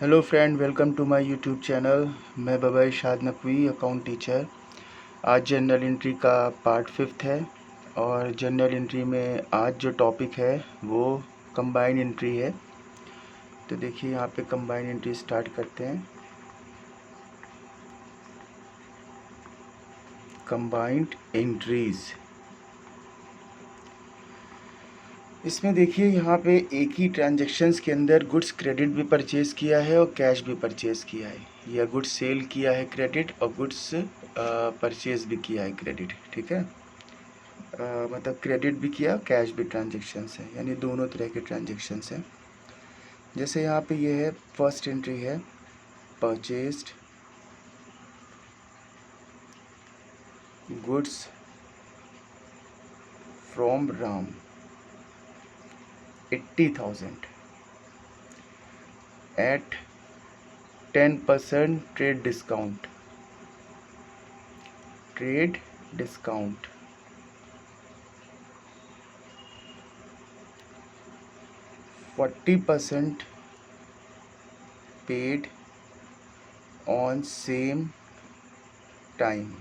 Hello friend, welcome to my YouTube channel. मैं Baba Irshad Naqvi, account teacher. आज general entry का part 5 है और जनरल एंट्री में आज जो टॉपिक है वो कंबाइन एंट्री है। तो देखिए यहाँ पे कंबाइन एंट्री स्टार्ट करते हैं। कंबाइंड एंट्रीज़, इसमें देखिए यहाँ पे एक ही ट्रांजैक्शंस के अंदर गुड्स क्रेडिट भी परचेज़ किया है और कैश भी परचेज़ किया है, या गुड्स सेल किया है क्रेडिट और गुड्स परचेज़ भी किया है क्रेडिट। ठीक है, मतलब क्रेडिट भी किया, कैश भी ट्रांजेक्शन्स है, यानी दोनों तरह के ट्रांजेक्शन्स हैं। जैसे यहाँ पे ये है, फर्स्ट एंट्री है purchased goods from Ram 80,000 at 10% trade discount. 40% paid on same time.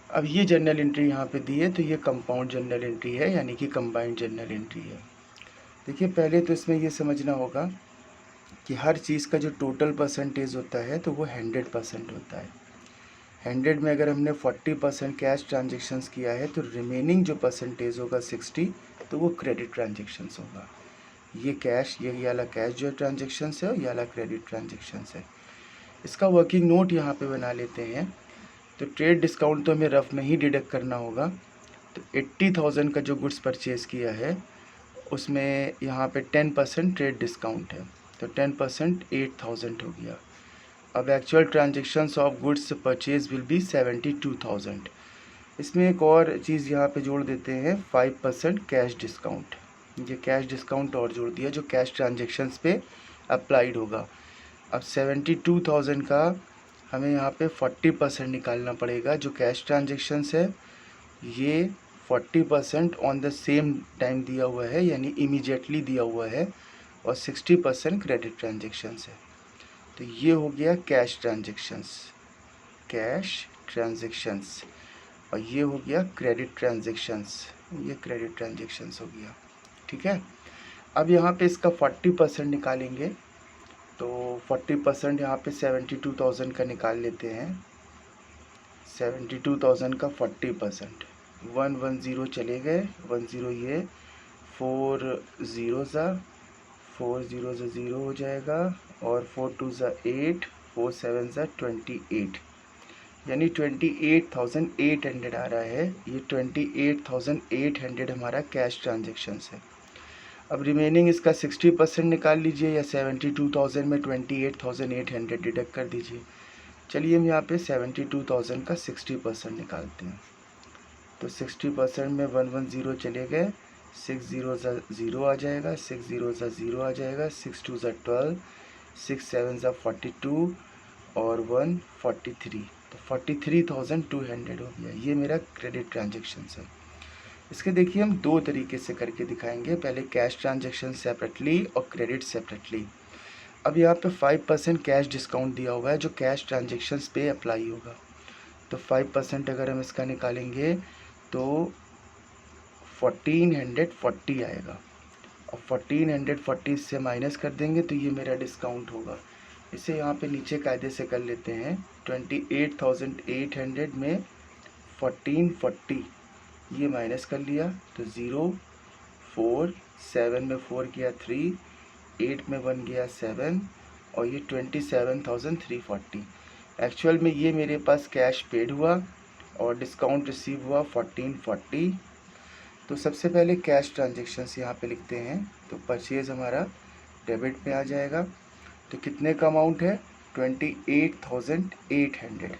अब ये जर्नल एंट्री यहाँ पे दी है, तो ये कंपाउंड जर्नल एंट्री है, यानी कि कंबाइंड जर्नल एंट्री है। देखिए पहले तो इसमें ये समझना होगा कि हर चीज़ का जो टोटल परसेंटेज होता है तो वो 100% होता है। 100 में अगर हमने 40% कैश ट्रांजेक्शन्स किया है तो रिमेनिंग जो परसेंटेज होगा 60, तो वो क्रेडिट ट्रांजेक्शन्स होगा। ये कैश, ये वाला कैश जो ट्रांजेक्शन्स है और ये वाला क्रेडिट ट्रांजेक्शन्स है। इसका वर्किंग नोट यहाँ पे बना लेते हैं। तो ट्रेड डिस्काउंट तो हमें रफ में ही डिडक्ट करना होगा। तो 80,000 का जो गुड्स परचेज़ किया है उसमें यहाँ पे 10% ट्रेड डिस्काउंट है, तो 10% 8,000 हो गया। अब actual transactions of goods purchase will be 72,000। इसमें एक और चीज़ यहाँ पे जोड़ देते हैं, 5% कैश डिस्काउंट। ये कैश डिस्काउंट और जोड़ दिया जो कैश ट्रांजेक्शन्स पे अप्लाइड होगा। अब 72,000 का हमें यहाँ पे 40% निकालना पड़ेगा। जो कैश ट्रांजेक्शन्स है ये 40% ऑन द सेम टाइम दिया हुआ है, यानी इमीडिएटली दिया हुआ है, और 60% क्रेडिट ट्रांजेक्शन्स है। तो ये हो गया कैश ट्रांजेक्शन्स, और ये हो गया क्रेडिट ट्रांजेक्शन्स, ये क्रेडिट ट्रांजेक्शन्स हो गया। ठीक है, अब यहाँ पे इसका 40% निकालेंगे। तो 40% यहाँ पे 72,000 का निकाल लेते हैं। 72,000 का 40%, 110 चले गए, 10 ये, 4 ज़ीरो ज़ा, 4 ज़ीरो ज़ा 0 हो जाएगा, और 4 2 ज़ा 8, 4 7 ज़ा 28, यानी 28,800 आ रहा है। ये 28,800 हमारा कैश ट्रांजेक्शन्स है। अब रिमेनिंग इसका 60% निकाल लीजिए, या 72,000 में 28,800 डिडक्ट कर दीजिए। चलिए हम यहाँ पे 72,000 का 60% निकालते हैं। तो 60% में 110 चले गए, 6 ज़ीरो ज़ा 0 आ जाएगा, 6 ज़ीरो ज़ा 0 आ जाएगा, 6 2 ज़ा 12, 6 7 ज़ा 42, और 1 43, तो 43,200 हो गया। ये मेरा क्रेडिट ट्रांजेक्शन्स है। इसके देखिए हम दो तरीके से करके दिखाएंगे, पहले कैश ट्रांजेक्शन सेपरेटली और क्रेडिट सेपरेटली। अब यहाँ पे 5% कैश डिस्काउंट दिया हुआ है जो कैश ट्रांजेक्शन्स पे अप्लाई होगा। तो 5% अगर हम इसका निकालेंगे तो 1440 आएगा, और 1440 से माइनस कर देंगे तो ये मेरा डिस्काउंट होगा। इसे यहाँ पे नीचे कायदे से कर लेते हैं। 28,800 में 1440 ये माइनस कर लिया, तो 0 4 7 में 4 गया 3, 8 में 1 गया 7, और ये 27,340। एक्चुअल में ये मेरे पास कैश पेड हुआ और डिस्काउंट रिसीव हुआ 1440। तो सबसे पहले कैश ट्रांजेक्शन्स यहाँ पे लिखते हैं। तो परचेज़ हमारा डेबिट में आ जाएगा। तो कितने का अमाउंट है, 28,800।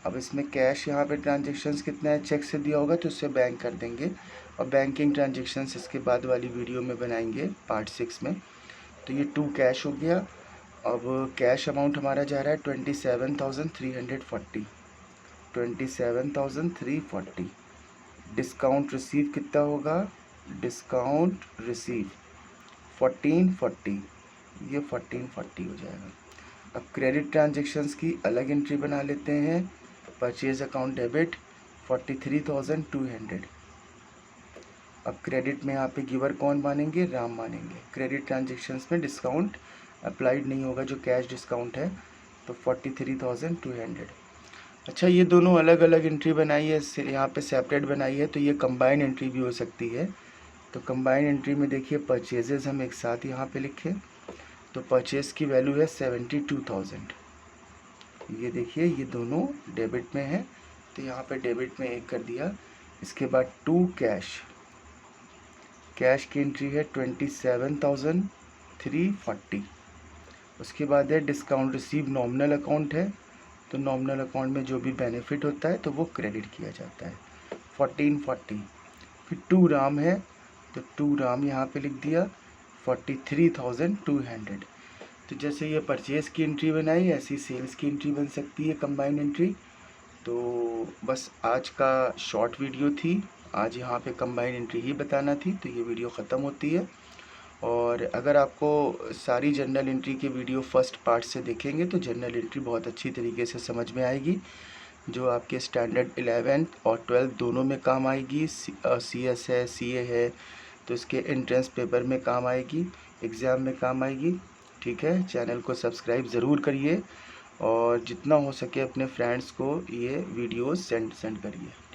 अब इसमें कैश यहाँ पे ट्रांजेक्शन्स कितना है, चेक से दिया होगा तो उससे बैंक कर देंगे, और बैंकिंग ट्रांजेक्शन्स इसके बाद वाली वीडियो में बनाएंगे पार्ट 6 में। तो ये 2 कैश हो गया। अब कैश अमाउंट हमारा जा रहा है 27,340, 27,340। डिस्काउंट रिसीव कितना होगा, डिस्काउंट रिसीव 1440, ये 1440 हो जाएगा। अब क्रेडिट ट्रांजेक्शन्स की अलग एंट्री बना लेते हैं। Purchase account debit 43,200। अब क्रेडिट में यहाँ पे गिवर कौन मानेंगे, राम मानेंगे। क्रेडिट ट्रांजेक्शन्स में डिस्काउंट अप्लाइड नहीं होगा जो कैश डिस्काउंट है, तो 43,200। अच्छा, ये दोनों अलग अलग एंट्री बनाई है, यहाँ पे सेपरेट बनाई है, तो ये कंबाइंड एंट्री भी हो सकती है। तो कंबाइंड एंट्री में देखिए परचेजेस हम एक साथ यहाँ पे लिखें, तो परचेज की वैल्यू है 72,000। ये देखिए ये दोनों डेबिट में है, तो यहाँ पे डेबिट में एक कर दिया। इसके बाद टू कैश की एंट्री है 27,340। उसके बाद है डिस्काउंट रिसीव नॉमिनल अकाउंट है, तो नॉमिनल अकाउंट में जो भी बेनिफिट होता है तो वो क्रेडिट किया जाता है 1440। फिर टू राम है, तो टू राम यहाँ पे लिख दिया 43,200। तो जैसे ये परचेज़ की एंट्री बनाई, ऐसी सेल्स की एंट्री बन सकती है कंबाइंड एंट्री। तो बस आज का शॉर्ट वीडियो थी, आज यहाँ पे कंबाइंड एंट्री ही बताना थी, तो ये वीडियो ख़त्म होती है। और अगर आपको सारी जर्नल एंट्री के वीडियो फर्स्ट पार्ट से देखेंगे तो जर्नल एंट्री बहुत अच्छी तरीके से समझ में आएगी, जो आपके स्टैंडर्ड 11th और 12th दोनों में काम आएगी। CS है, CA है, तो इसके एंट्रेंस पेपर में काम आएगी, एग्ज़ाम में काम आएगी। ठीक है, चैनल को सब्सक्राइब ज़रूर करिए और जितना हो सके अपने फ्रेंड्स को ये वीडियोस सेंड करिए।